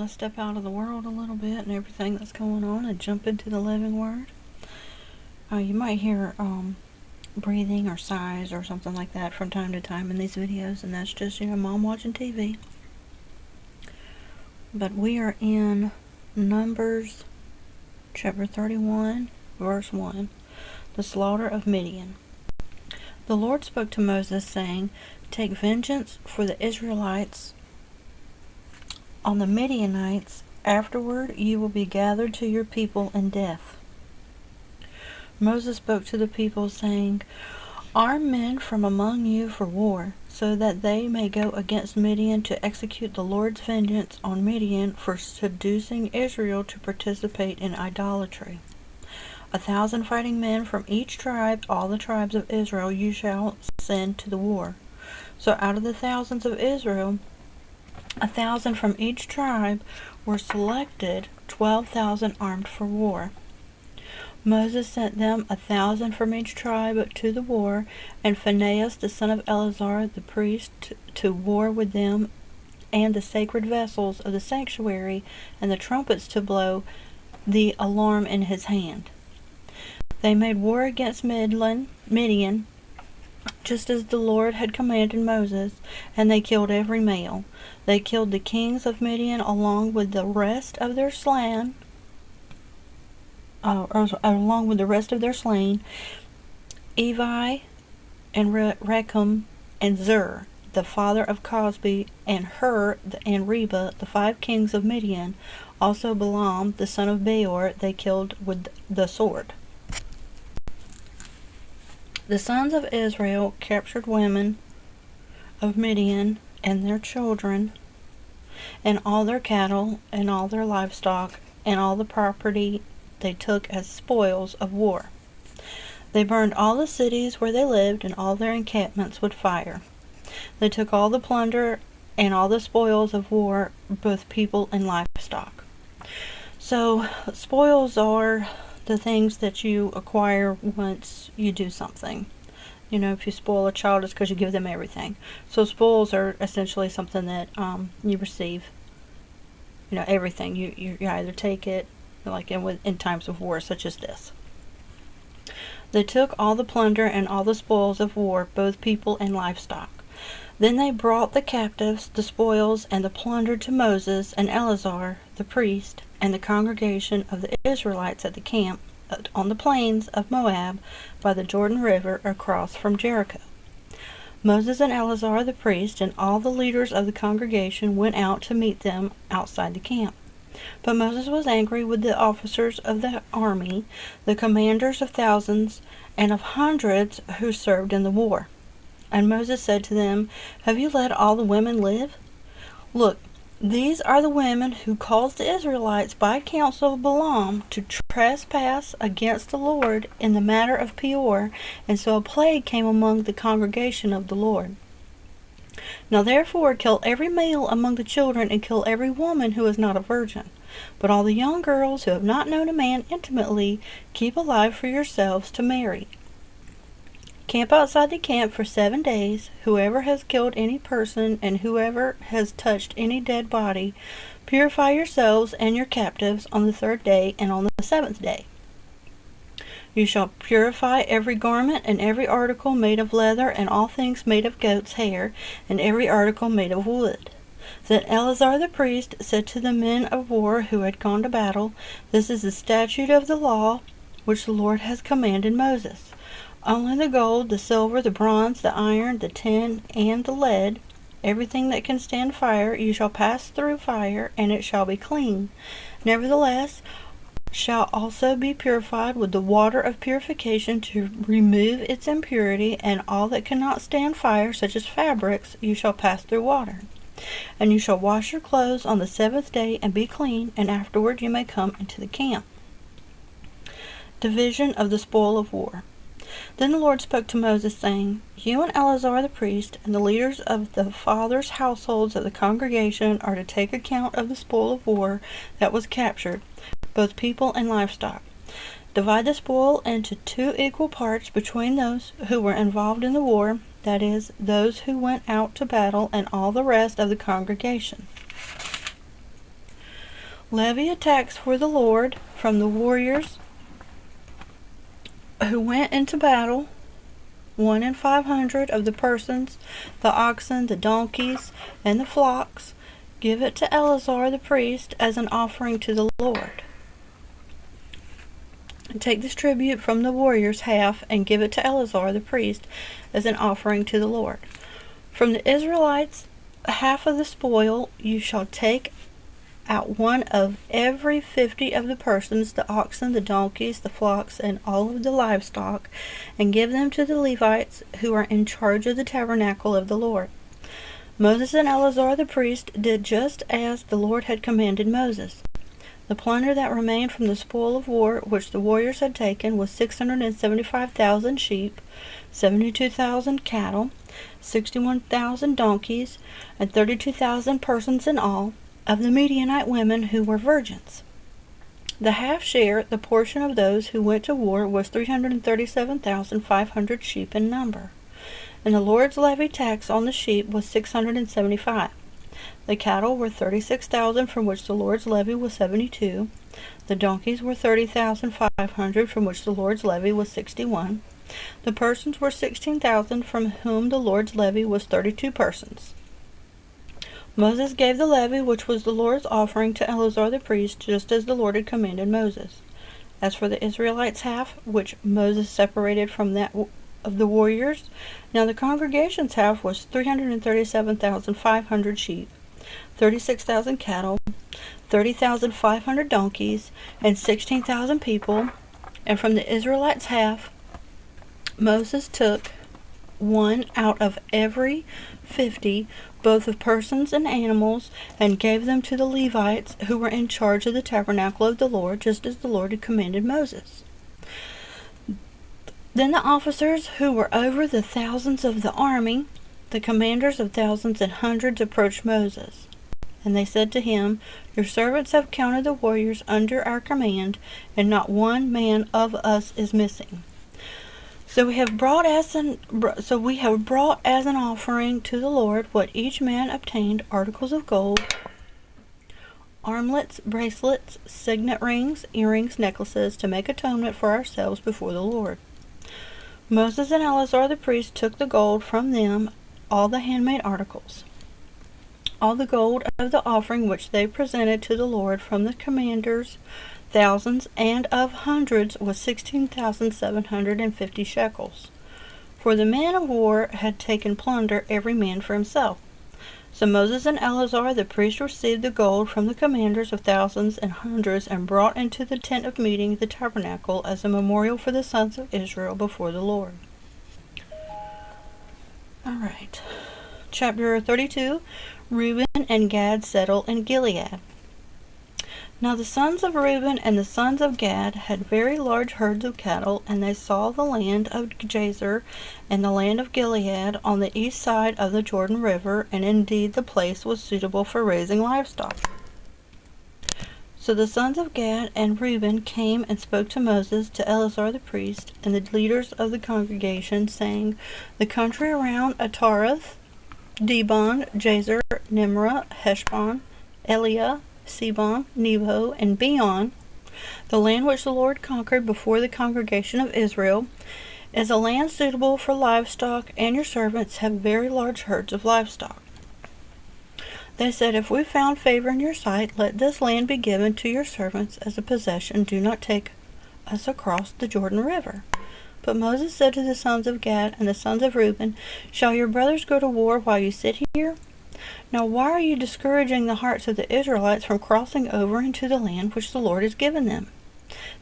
let's step out of the world a little bit and everything that's going on and jump into the living word. You might hear breathing or sighs or something like that from time to time in these videos, and that's just, Mom watching TV. But we are in Numbers chapter 31, verse 1, the slaughter of Midian. The Lord spoke to Moses, saying, "Take vengeance for the Israelites on the Midianites. Afterward you will be gathered to your people in death." Moses spoke to the people, saying, "Arm men from among you for war, so that they may go against Midian to execute the Lord's vengeance on Midian for seducing Israel to participate in idolatry. 1,000 fighting men from each tribe, all the tribes of Israel, you shall send to the war." So out of the thousands of Israel, 1,000 from each tribe were selected, 12,000 armed for war. Moses sent them 1,000 from each tribe to the war, and Phinehas the son of Eleazar the priest to war with them, and the sacred vessels of the sanctuary, and the trumpets to blow the alarm in his hand. They made war against Midian, just as the Lord had commanded Moses, and they killed every male. They killed the kings of Midian along with the rest of their slain, Evi and Rechem and Zur, the father of Cosbi, and Hur and Reba, the 5 kings of Midian. Also Balaam, the son of Beor, they killed with the sword. The sons of Israel captured women of Midian and their children, and all their cattle, and all their livestock, and all the property they took as spoils of war. They burned all the cities where they lived and all their encampments with fire. They took all the plunder and all the spoils of war, both people and livestock. So, spoils are the things that you acquire once you do something. If you spoil a child, it's because you give them everything. So spoils are essentially something that you receive. Everything. You either take it, like in times of war, such as this. They took all the plunder and all the spoils of war, both people and livestock. Then they brought the captives, the spoils, and the plunder to Moses and Eleazar, the priest, and the congregation of the Israelites at the camp on the plains of Moab by the Jordan River across from Jericho. Moses and Eleazar the priest and all the leaders of the congregation went out to meet them outside the camp. But Moses was angry with the officers of the army, the commanders of thousands and of hundreds who served in the war. And Moses said to them, "Have you let all the women live? Look, these are the women who caused the Israelites by counsel of Balaam to trespass against the Lord in the matter of Peor, and so a plague came among the congregation of the Lord. Now therefore kill every male among the children, and kill every woman who is not a virgin. But all the young girls who have not known a man intimately, keep alive for yourselves to marry. Camp outside the camp for 7 days. Whoever has killed any person, and whoever has touched any dead body, purify yourselves and your captives on the 3rd day and on the 7th day. You shall purify every garment and every article made of leather and all things made of goat's hair and every article made of wood." Then Eleazar the priest said to the men of war who had gone to battle, "This is the statute of the law which the Lord has commanded Moses. Only the gold, the silver, the bronze, the iron, the tin, and the lead, everything that can stand fire, you shall pass through fire, and it shall be clean. Nevertheless, shall also be purified with the water of purification to remove its impurity, and all that cannot stand fire, such as fabrics, you shall pass through water. And you shall wash your clothes on the 7th day and be clean, and afterward you may come into the camp." Division of the spoil of war. Then the Lord spoke to Moses, saying, "You and Eleazar the priest, and the leaders of the fathers' households of the congregation are to take account of the spoil of war that was captured, both people and livestock. Divide the spoil into 2 equal parts between those who were involved in the war, that is, those who went out to battle, and all the rest of the congregation." Levy a tax for the Lord from the warriors who went into battle, 1 in 500 of the persons, the oxen, the donkeys, and the flocks. Give it to Eleazar the priest as an offering to the Lord. Take this tribute from the warriors half and give it to Eleazar the priest as an offering to the Lord. From the Israelites, half of the spoil you shall take out one of every 50 of the persons, the oxen, the donkeys, the flocks, and all of the livestock, and give them to the Levites who are in charge of the tabernacle of the Lord. Moses and Eleazar the priest did just as the Lord had commanded Moses. The plunder that remained from the spoil of war which the warriors had taken was 675,000 sheep, 72,000 cattle, 61,000 donkeys, and 32,000 persons in all, of the Midianite women who were virgins. The half share, the portion of those who went to war, was 337,500 sheep in number. And the Lord's levy tax on the sheep was 675. The cattle were 36,000, from which the Lord's levy was 72. The donkeys were 30,500, from which the Lord's levy was 61. The persons were 16,000, from whom the Lord's levy was 32 persons. Moses gave the levy, which was the Lord's offering, to Eleazar the priest, just as the Lord had commanded Moses. As for the Israelites' half, which Moses separated from that of the warriors, now the congregation's half was 337,500 sheep, 36,000 cattle, 30,500 donkeys, and 16,000 people. And from the Israelites' half, Moses took one out of every 50, both of persons and animals, and gave them to the Levites who were in charge of the tabernacle of the Lord, just as the Lord had commanded Moses. Then the officers who were over the thousands of the army, the commanders of thousands and hundreds, approached Moses. And they said to him, Your servants have counted the warriors under our command, and not one man of us is missing. So we have brought as an offering to the Lord what each man obtained: articles of gold, armlets, bracelets, signet rings, earrings, necklaces, to make atonement for ourselves before the Lord. Moses and Eleazar the priest took the gold from them, all the handmade articles. All the gold of the offering which they presented to the Lord from the commanders, thousands, and of hundreds, was 16,750 shekels. For the men of war had taken plunder, every man for himself. So Moses and Eleazar the priest received the gold from the commanders of thousands and hundreds, and brought into the tent of meeting, the tabernacle, as a memorial for the sons of Israel before the Lord. All right. Chapter 32. Reuben and Gad settle in Gilead. Now the sons of Reuben and the sons of Gad had very large herds of cattle, and they saw the land of Jazer and the land of Gilead on the east side of the Jordan River, and indeed the place was suitable for raising livestock. So the sons of Gad and Reuben came and spoke to Moses, to Eleazar the priest, and the leaders of the congregation, saying, The country around Ataroth, Dibon, Jazer, Nimrah, Heshbon, Eliah, Sebon, Nebo, and Beon, the land which the Lord conquered before the congregation of Israel, is a land suitable for livestock, and your servants have very large herds of livestock. They said, If we found favor in your sight, let this land be given to your servants as a possession. Do not take us across the Jordan River. But Moses said to the sons of Gad and the sons of Reuben, Shall your brothers go to war while you sit here? Now why are you discouraging the hearts of the Israelites from crossing over into the land which the Lord has given them?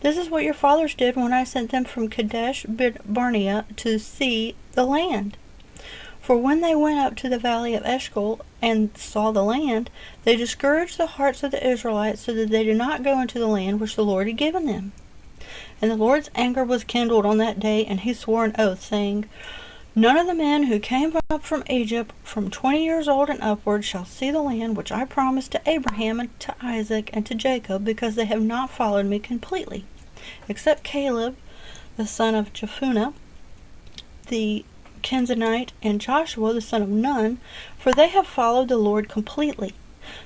This is what your fathers did when I sent them from Kadesh Barnea to see the land. For when they went up to the valley of Eshcol and saw the land, they discouraged the hearts of the Israelites, so that they did not go into the land which the Lord had given them. And the Lord's anger was kindled on that day, and he swore an oath, saying, None of the men who came up from Egypt from 20 years old and upward shall see the land which I promised to Abraham and to Isaac and to Jacob, because they have not followed me completely, except Caleb, the son of Jephunneh, the Kenizzite, and Joshua, the son of Nun, for they have followed the Lord completely.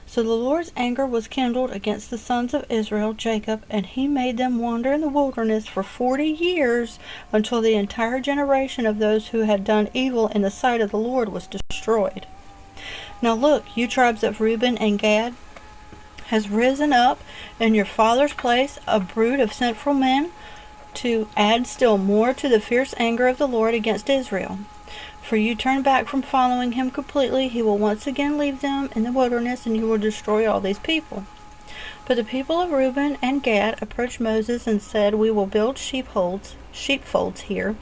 So the Lord's anger was kindled against the sons of Israel, Jacob, and he made them wander in the wilderness for 40 years until the entire generation of those who had done evil in the sight of the Lord was destroyed. Now look, you tribes of Reuben and Gad, has risen up in your father's place a brood of sinful men to add still more to the fierce anger of the Lord against Israel. For you turn back from following him completely, he will once again leave them in the wilderness, and you will destroy all these people. But the people of Reuben and Gad approached Moses and said, We will build sheepfolds here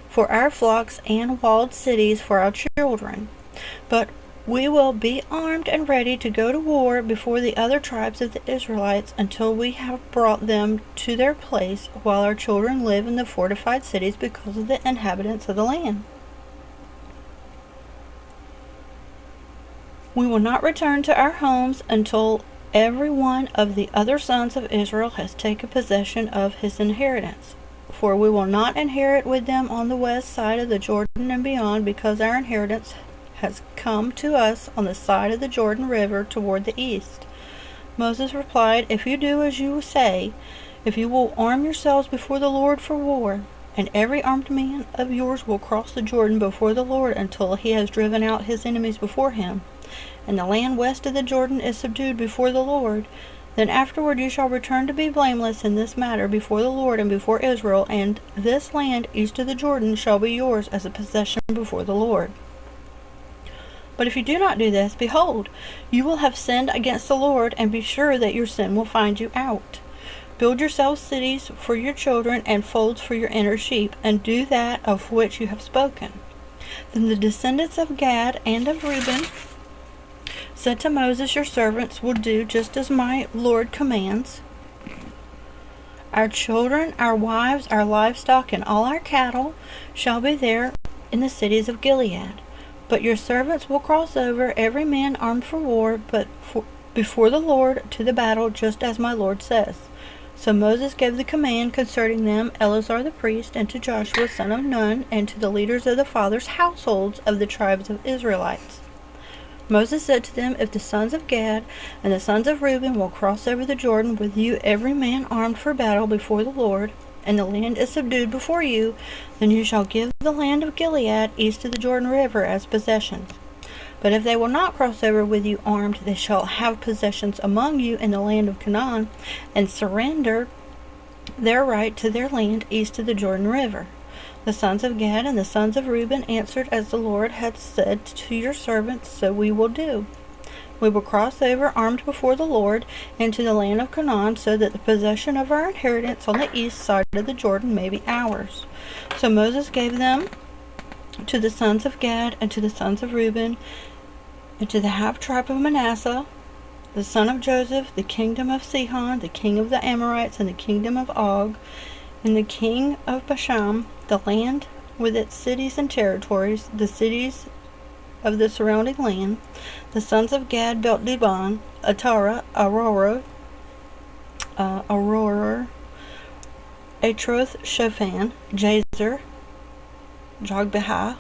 for our flocks and walled cities for our children. But we will be armed and ready to go to war before the other tribes of the Israelites until we have brought them to their place, while our children live in the fortified cities because of the inhabitants of the land. We will not return to our homes until every one of the other sons of Israel has taken possession of his inheritance. For we will not inherit with them on the west side of the Jordan and beyond, because our inheritance has come to us on the side of the Jordan River toward the east. Moses replied, If you do as you say, if you will arm yourselves before the Lord for war, and every armed man of yours will cross the Jordan before the Lord until he has driven out his enemies before him, and the land west of the Jordan is subdued before the Lord, then afterward you shall return to be blameless in this matter before the Lord and before Israel, and this land east of the Jordan shall be yours as a possession before the Lord. But if you do not do this, behold, you will have sinned against the Lord, and be sure that your sin will find you out. Build yourselves cities for your children and folds for your inner sheep, and do that of which you have spoken. Then the descendants of Gad and of Reuben said to Moses, Your servants will do just as my Lord commands. Our children, our wives, our livestock, and all our cattle shall be there in the cities of Gilead. But your servants will cross over, every man armed for war, before the Lord to the battle, just as my Lord says. So Moses gave the command concerning them, Eleazar the priest, and to Joshua son of Nun, and to the leaders of the fathers' households of the tribes of Israelites. Moses said to them, If the sons of Gad and the sons of Reuben will cross over the Jordan with you, every man armed for battle before the Lord, and the land is subdued before you, then you shall give the land of Gilead east of the Jordan River as possessions. But if they will not cross over with you armed, they shall have possessions among you in the land of Canaan, and surrender their right to their land east of the Jordan River. The sons of Gad and the sons of Reuben answered, As the Lord had said to your servants, so we will do. We will cross over armed before the Lord into the land of Canaan, so that the possession of our inheritance on the east side of the Jordan may be ours. So Moses gave them to the sons of Gad and to the sons of Reuben, and to the half-tribe of Manasseh, the son of Joseph, the kingdom of Sihon, the king of the Amorites, and the kingdom of Og, and the king of Bashan, the land with its cities and territories, the cities of the surrounding land. The sons of Gad built Dibon, Atara, Aroer, Atroth Shophan, Jazer, Jogbehah,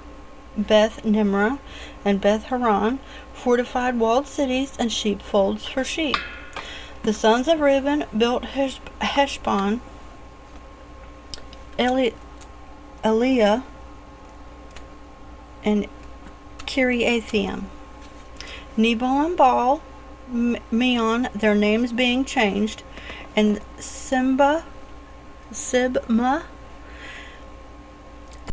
Beth Nimrah, and Beth Haran, fortified walled cities and sheepfolds for sheep. The sons of Reuben built Heshbon, Eliah, and Kiriathaim, Nebal and Baal, Meon, their names being changed, and Sibmah.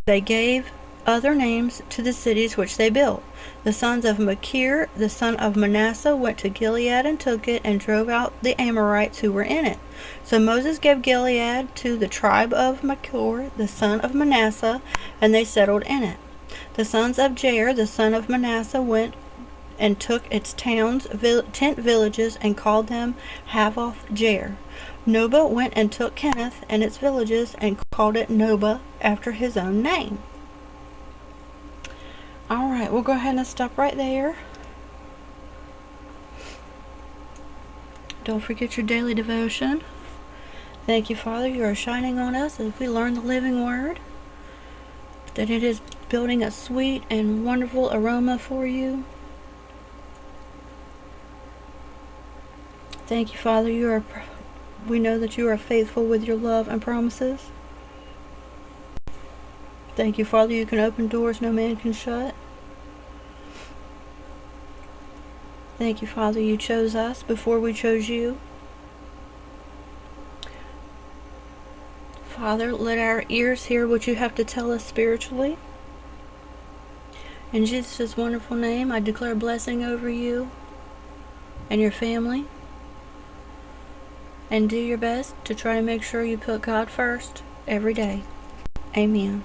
They gave other names to the cities which they built. The sons of Machir, the son of Manasseh, went to Gilead and took it, and drove out the Amorites who were in it. So Moses gave Gilead to the tribe of Machir, the son of Manasseh, and they settled in it. The sons of Jair, the son of Manasseh, went and took its towns, tent villages, and called them Havoth Jair. Noba went and took Kenneth and its villages, and called it Noba after his own name. Alright, we'll go ahead and stop right there. Don't forget your daily devotion. Thank you, Father, you are shining on us as we learn the living word, that it is building a sweet and wonderful aroma for you. Thank you, Father. We know that you are faithful with your love and promises. Thank you, Father. You can open doors no man can shut. Thank you, Father. You chose us before we chose you. Father, let our ears hear what you have to tell us spiritually. In Jesus' wonderful name, I declare blessing over you and your family. And do your best to try to make sure you put God first every day. Amen.